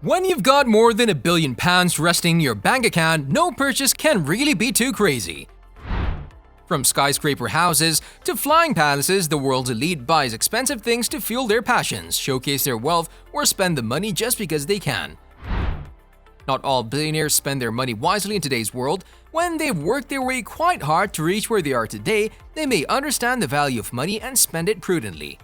When you've got more than £1 billion resting in your bank account, no purchase can really be too crazy. From skyscraper houses to flying palaces, the world's elite buys expensive things to fuel their passions, showcase their wealth, or spend the money just because they can. Not all billionaires spend their money wisely in today's world. When they've worked their way quite hard to reach where they are today, they may understand the value of money and spend it prudently.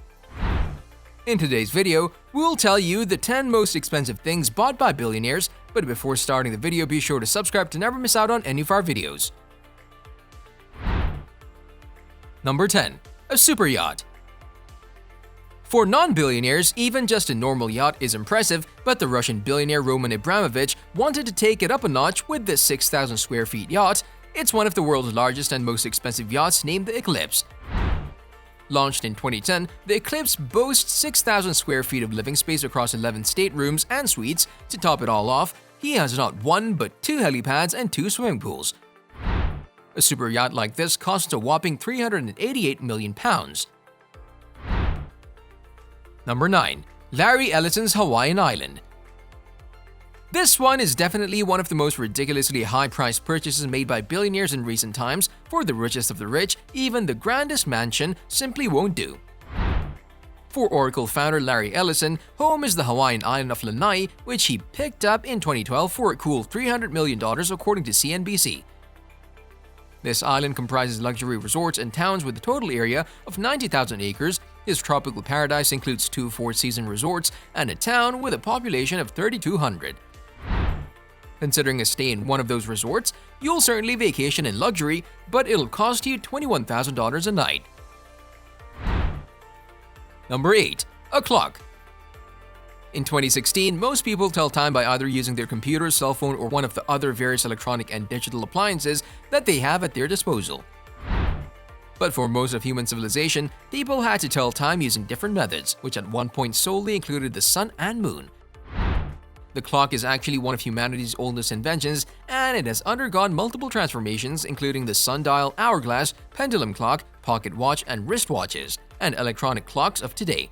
In today's video, we'll tell you the 10 most expensive things bought by billionaires, but before starting the video, be sure to subscribe to never miss out on any of our videos. Number 10. A super yacht. For non-billionaires, even just a normal yacht is impressive, but the Russian billionaire Roman Abramovich wanted to take it up a notch with this 6,000 square feet yacht. It's one of the world's largest and most expensive yachts, named the Eclipse. Launched in 2010, the Eclipse boasts 6,000 square feet of living space across 11 staterooms and suites. To top it all off, he has not one but 2 helipads and 2 swimming pools. A super yacht like this costs a whopping £388 million. Number 9. Larry Ellison's Hawaiian Island. This one is definitely one of the most ridiculously high-priced purchases made by billionaires in recent times. For the richest of the rich, even the grandest mansion simply won't do. For Oracle founder Larry Ellison, home is the Hawaiian island of Lanai, which he picked up in 2012 for a cool $300 million according to CNBC. This island comprises luxury resorts and towns with a total area of 90,000 acres. His tropical paradise includes 2 four-season resorts and a town with a population of 3,200. Considering a stay in one of those resorts, you'll certainly vacation in luxury, but it'll cost you $21,000 a night. Number 8. A clock. In 2016, most people tell time by either using their computer, cell phone, or one of the other various electronic and digital appliances that they have at their disposal. But for most of human civilization, people had to tell time using different methods, which at one point solely included the sun and moon. The clock is actually one of humanity's oldest inventions, and it has undergone multiple transformations, including the sundial, hourglass, pendulum clock, pocket watch, and wristwatches, and electronic clocks of today.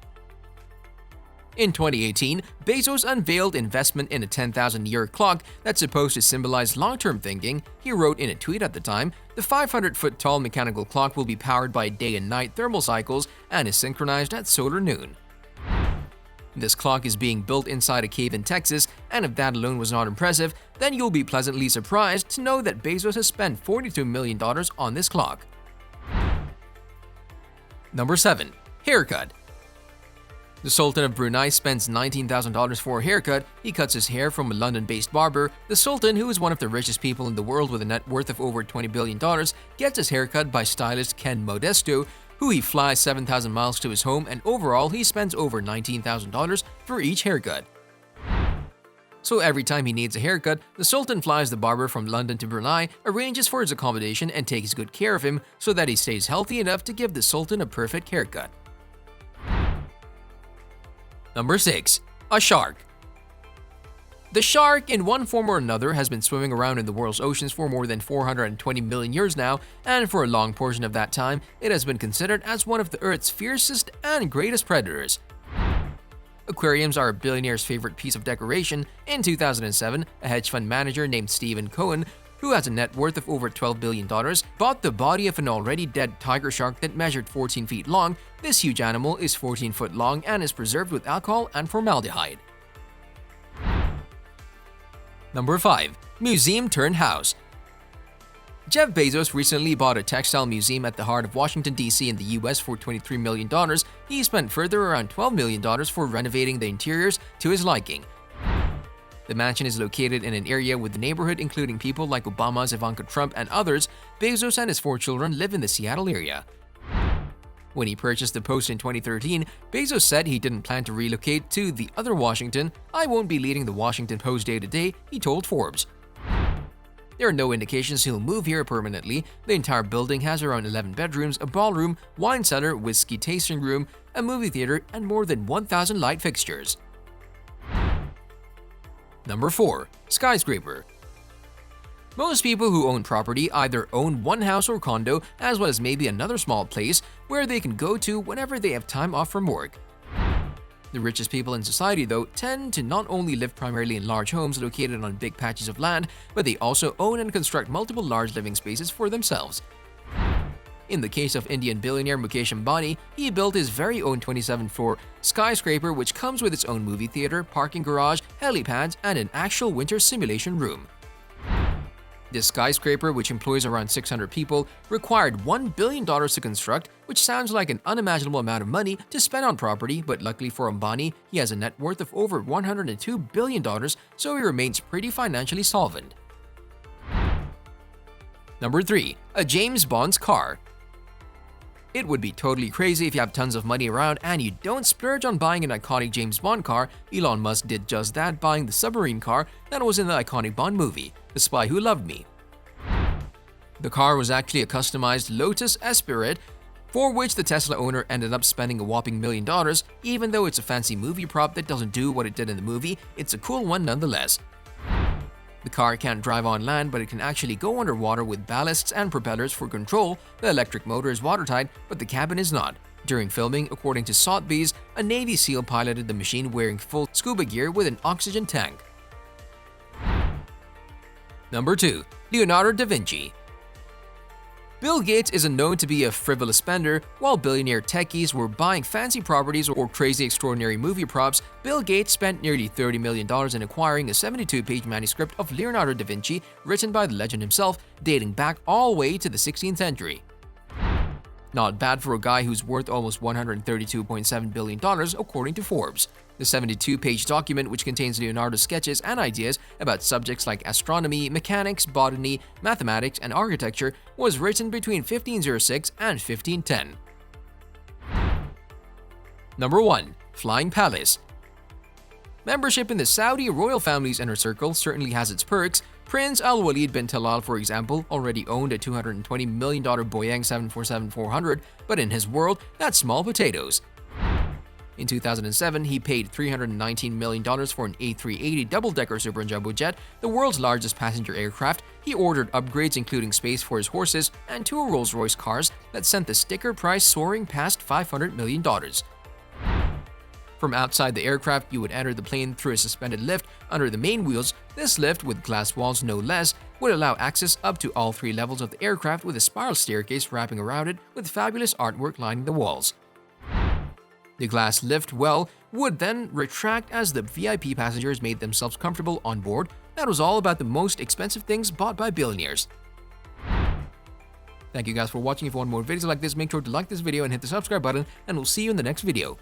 In 2018, Bezos unveiled investment in a 10,000-year clock that's supposed to symbolize long-term thinking. He wrote in a tweet at the time, "The 500-foot-tall mechanical clock will be powered by day and night thermal cycles and is synchronized at solar noon." This clock is being built inside a cave in Texas, and if that alone was not impressive, then you'll be pleasantly surprised to know that Bezos has spent $42 million on this clock. Number 7. Haircut. The Sultan of Brunei spends $19,000 for a haircut. He cuts his hair from a London-based barber. The Sultan, who is one of the richest people in the world with a net worth of over $20 billion, gets his haircut by stylist Ken Modesto, who he flies 7,000 miles to his home, and overall he spends over $19,000 for each haircut. So every time he needs a haircut, the Sultan flies the barber from London to Brunei, arranges for his accommodation, and takes good care of him so that he stays healthy enough to give the Sultan a perfect haircut. Number 6. A shark. The shark, in one form or another, has been swimming around in the world's oceans for more than 420 million years now, and for a long portion of that time, it has been considered as one of the Earth's fiercest and greatest predators. Aquariums are a billionaire's favorite piece of decoration. In 2007, a hedge fund manager named Stephen Cohen, who has a net worth of over $12 billion, bought the body of an already dead tiger shark that measured 14 feet long. This huge animal is 14 foot long and is preserved with alcohol and formaldehyde. Number 5. Museum turned house. Jeff Bezos recently bought a textile museum at the heart of Washington, D.C. in the U.S. for $23 million. He spent further around $12 million for renovating the interiors to his liking. The mansion is located in an area with the neighborhood including people like Obama's Ivanka Trump and others. Bezos and his 4 children live in the Seattle area. When he purchased the Post in 2013, Bezos said he didn't plan to relocate to the other Washington. "I won't be leading the Washington Post day to day," he told Forbes. There are no indications he'll move here permanently. The entire building has around 11 bedrooms, a ballroom, wine cellar, whiskey tasting room, a movie theater, and more than 1,000 light fixtures. Number 4. Skyscraper. Most people who own property either own one house or condo, as well as maybe another small place where they can go to whenever they have time off from work. The richest people in society, though, tend to not only live primarily in large homes located on big patches of land, but they also own and construct multiple large living spaces for themselves. In the case of Indian billionaire Mukesh Ambani, he built his very own 27-floor skyscraper which comes with its own movie theater, parking garage, helipads, and an actual winter simulation room. This skyscraper, which employs around 600 people, required $1 billion to construct, which sounds like an unimaginable amount of money to spend on property, but luckily for Ambani, he has a net worth of over $102 billion, so he remains pretty financially solvent. Number 3. A James Bond's car. It would be totally crazy if you have tons of money around and you don't splurge on buying an iconic James Bond car. Elon Musk did just that, buying the submarine car that was in the iconic Bond movie, The Spy Who Loved Me. The car was actually a customized Lotus Esprit, for which the Tesla owner ended up spending a whopping $1 million. Even though it's a fancy movie prop that doesn't do what it did in the movie, it's a cool one nonetheless. The car can't drive on land, but it can actually go underwater with ballasts and propellers for control. The electric motor is watertight, but the cabin is not. During filming, according to Sotheby's, a Navy SEAL piloted the machine wearing full scuba gear with an oxygen tank. Number 2. Leonardo Da Vinci. Bill Gates isn't known to be a frivolous spender. While billionaire techies were buying fancy properties or crazy extraordinary movie props, Bill Gates spent nearly $30 million in acquiring a 72-page manuscript of Leonardo da Vinci written by the legend himself, dating back all the way to the 16th century. Not bad for a guy who's worth almost $132.7 billion according to Forbes. The 72-page document, which contains Leonardo's sketches and ideas about subjects like astronomy, mechanics, botany, mathematics, and architecture, was written between 1506 and 1510. Number 1. Flying Palace. Membership in the Saudi royal family's inner circle certainly has its perks. Prince Al-Walid bin Talal, for example, already owned a $220 million Boeing 747-400, but in his world, that's small potatoes. In 2007, he paid $319 million for an A380 double-decker Super Jumbo jet, the world's largest passenger aircraft. He ordered upgrades including space for his horses and 2 Rolls-Royce cars that sent the sticker price soaring past $500 million. From outside the aircraft, you would enter the plane through a suspended lift under the main wheels. This lift, with glass walls no less, would allow access up to all 3 levels of the aircraft with a spiral staircase wrapping around it with fabulous artwork lining the walls. The glass lift would then retract as the VIP passengers made themselves comfortable on board. That was all about the most expensive things bought by billionaires. Thank you guys for watching. If you want more videos like this, make sure to like this video and hit the subscribe button, and we'll see you in the next video.